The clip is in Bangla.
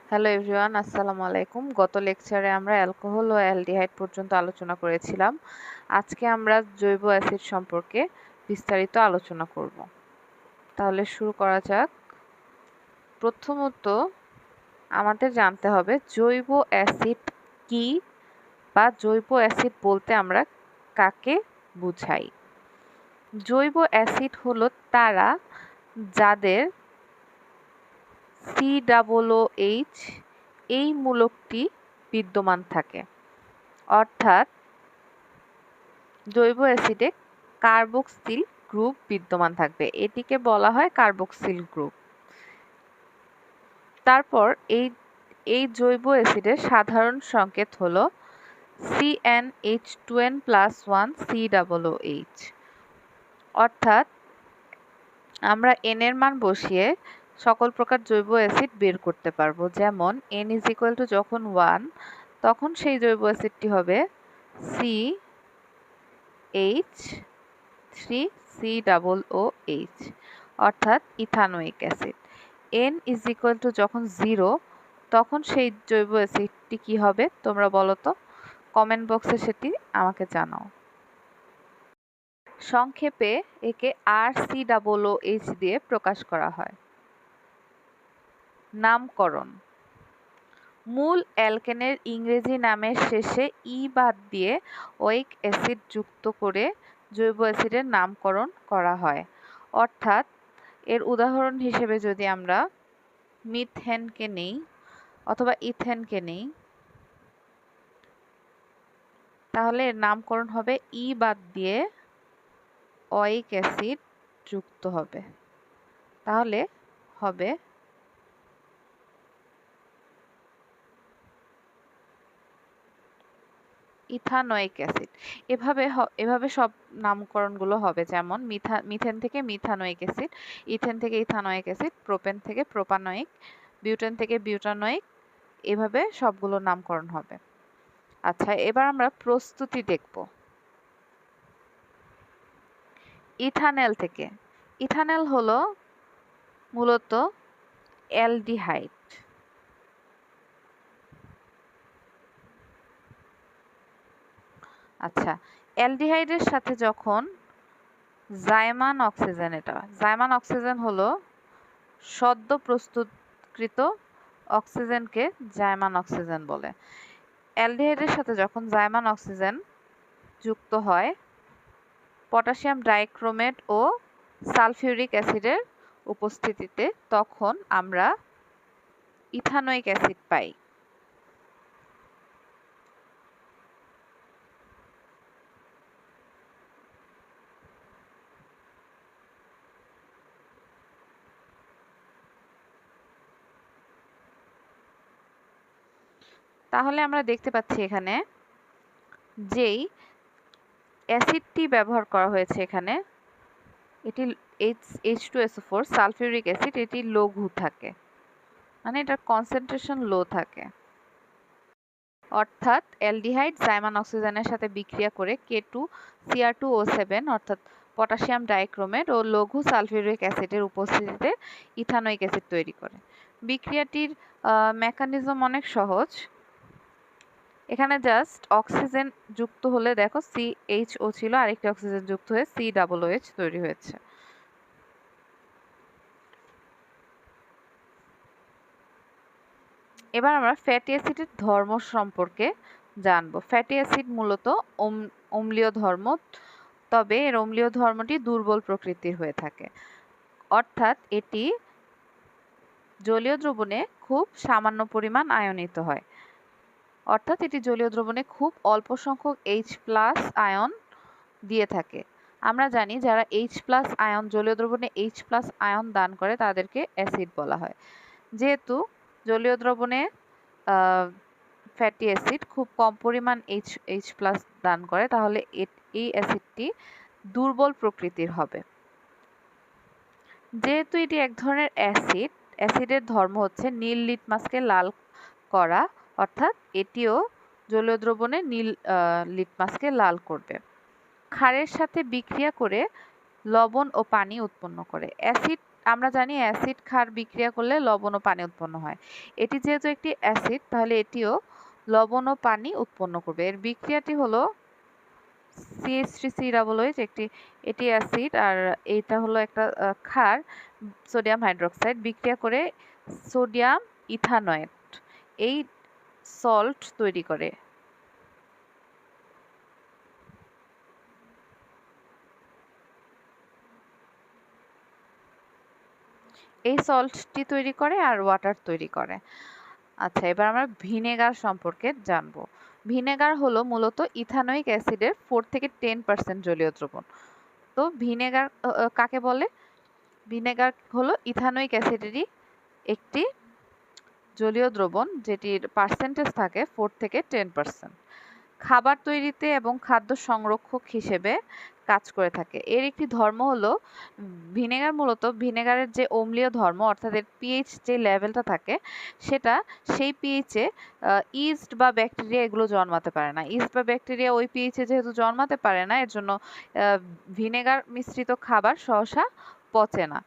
হ্যালো এভরিওয়ান, আসসালামু আলাইকুম। গত লেকচারে আমরা অ্যালকোহল ও অ্যালডিহাইড পর্যন্ত আলোচনা করেছিলাম। আজকে আমরা জৈব অ্যাসিড সম্পর্কে বিস্তারিত আলোচনা করব। তাহলে শুরু করা যাক। প্রথমত আমাদের জানতে হবে জৈব অ্যাসিড কি বা জৈব অ্যাসিড বলতে আমরা কাকে বুঝাই। জৈব অ্যাসিড হলো তারা যাদের COOH এই মূলকটি বিদ্যমান থাকে, অর্থাৎ জৈব অ্যাসিডে কার্বক্সিল গ্রুপ বিদ্যমান থাকবে, এটিকে বলা হয় কার্বক্সিল গ্রুপ। তারপর এই জৈব অ্যাসিডের সাধারণ সংকেত হলো CnH2n+1 COOH, অর্থাৎ আমরা n এর মান বসিয়ে সকল প্রকার জৈব অ্যাসিড বের করতে পারবো। যেমন n যখন 1 তখন সেই জৈব অ্যাসিডটি হবে CH3COOH, অর্থাৎ ইথানোয়িক অ্যাসিড। n যখন 0 তখন সেই জৈব অ্যাসিডটি কি হবে তোমরা বলো তো, কমেন্ট বক্সে সেটি আমাকে জানাও। সংক্ষেপে একে RCOOH দিয়ে প্রকাশ করা হয়। নামকরণ: মূল অ্যালকেনের ইংরেজি নামের শেষে ই বাদ দিয়ে ওয়িক অ্যাসিড যুক্ত করে জৈব অ্যাসিডের নামকরণ করা হয়। অর্থাৎ এর উদাহরণ হিসেবে যদি আমরা মিথেনকে নেই অথবা ইথেনকে নেই, তাহলে এর নামকরণ হবে ই বাদ দিয়ে ওয়িক অ্যাসিড যুক্ত হবে, তাহলে হবে ইথানোয়িক অ্যাসিড। এভাবে সব নামকরণগুলো হবে, যেমন মিথেন থেকে মিথানোয়িক অ্যাসিড, ইথেন থেকে ইথানোয়িক অ্যাসিড, প্রোপেন থেকে প্রোপানোয়িক, বিউটেন থেকে বিউটানোয়িক, এভাবে সবগুলো নামকরণ হবে। আচ্ছা, এবার আমরা প্রস্তুতি দেখব। ইথানল থেকে। ইথানল হলো মূলত অ্যালডিহাইড। আচ্ছা, অ্যালডিহাইডের সাথে যখন জাইমান অক্সিজেন, এটা জাইমান অক্সিজেন হলো সদ্য প্রস্তুতকৃত অক্সিজেনকে জাইমান অক্সিজেন বলে। অ্যালডিহাইডের সাথে যখন জাইমান অক্সিজেন যুক্ত হয় পটাশিয়াম ডাইক্রোমেট ও সালফিউরিক অ্যাসিডের উপস্থিতিতে, তখন আমরা ইথানোয়িক অ্যাসিড পাই। তাহলে আমরা দেখতে পাচ্ছি এখানে যেই অ্যাসিডটি ব্যবহার করা হয়েছে এখানে, এটি H2SO4 সালফিউরিক অ্যাসিড, এটি লঘু থাকে, মানে এটার কনসেন্ট্রেশন লো থাকে। অর্থাৎ অ্যালডিহাইড জাইমান অক্সিজেনের সাথে বিক্রিয়া করে K2Cr2O7 অর্থাৎ পটাশিয়াম ডাইক্রোমেট ও লঘু সালফিউরিক অ্যাসিডের উপস্থিতিতে ইথানোয়িক অ্যাসিড তৈরি করে। বিক্রিয়াটির মেকানিজম অনেক সহজ। এখানে জাস্ট অক্সিজেন যুক্ত হলে দেখো CHO ছিল, আরেকটি অক্সিজেন যুক্ত হয়ে COOH তৈরি হয়েছে। এবার আমরা ফ্যাটি অ্যাসিডের ধর্ম সম্পর্কে জানবো। ফ্যাটি অ্যাসিড মূলত অম্লীয় ধর্ম, তবে এর অম্লীয় ধর্মটি দুর্বল প্রকৃতির হয়ে থাকে, অর্থাৎ এটি জলীয় দ্রবণে খুব সামান্য পরিমাণ আয়নিত হয়, অর্থাৎ এটি জলীয় দ্রবণে খুব অল্প সংখ্যক H+ আয়ন দিয়ে থাকে। আমরা জানি যারা H+ আয়ন জলীয় দ্রবণে H+ আয়ন দান করে তাদেরকে অ্যাসিড বলা হয়। যেহেতু জলীয় দ্রবণে ফ্যাটি অ্যাসিড খুব কম পরিমাণ H+ দান করে, তাহলে এই অ্যাসিডটি দুর্বল প্রকৃতির হবে। যেহেতু এটি এক ধরনের অ্যাসিড, অ্যাসিডের ধর্ম হচ্ছে নীল লিটমাসকে লাল করা, অর্থাৎ এটিও জলীয় দ্রবণে নীল লিটমাসকে লাল করবে। ক্ষারের সাথে বিক্রিয়া করে লবণ ও পানি উৎপন্ন করে। অ্যাসিড আমরা জানি অ্যাসিড ক্ষার বিক্রিয়া করলে লবণ ও পানি উৎপন্ন হয়। এটি যেহেতু একটি অ্যাসিড, তাহলে এটিও লবণ ও পানি উৎপন্ন করবে। এর বিক্রিয়াটি হলো CH3COOH, এটি অ্যাসিড আর এটা হলো একটা ক্ষার, সোডিয়াম হাইড্রোক্সাইড বিক্রিয়া করে সোডিয়াম ইথানয়েট এই সল্ট তৈরি করে। এই সল্টটি তৈরি করে আর ওয়াটার তৈরি করে। আচ্ছা, এবার আমরা ভিনেগার সম্পর্কে জানবো। ভিনেগার হলো মূলত ইথানোয়িক অ্যাসিডের 4 থেকে 10% জলীয় দ্রবণ। তো ভিনেগার কাকে বলে? ভিনেগার হলো ইথানোয়িক অ্যাসিডেরই একটি জলীয় দ্রবণ, যেটির পার্সেন্টেজ থাকে 4 থেকে 10%। খাবার তৈরিতে এবং খাদ্য সংরক্ষক হিসেবে কাজ করে থাকে। এর একটি ধর্ম হলো ভিনেগার, মূলত ভিনেগারের যে অম্লীয় ধর্ম, অর্থাৎ এর পিএইচ যে লেভেলটা থাকে, সেটা সেই পিএইচে ইস্ট বা ব্যাকটেরিয়া এগুলো জন্মাতে পারে না। ইস্ট বা ব্যাকটেরিয়া ওই পিএইচে যেহেতু জন্মাতে পারে না, এর জন্য ভিনেগার মিশ্রিত খাবার সহসা পচে না।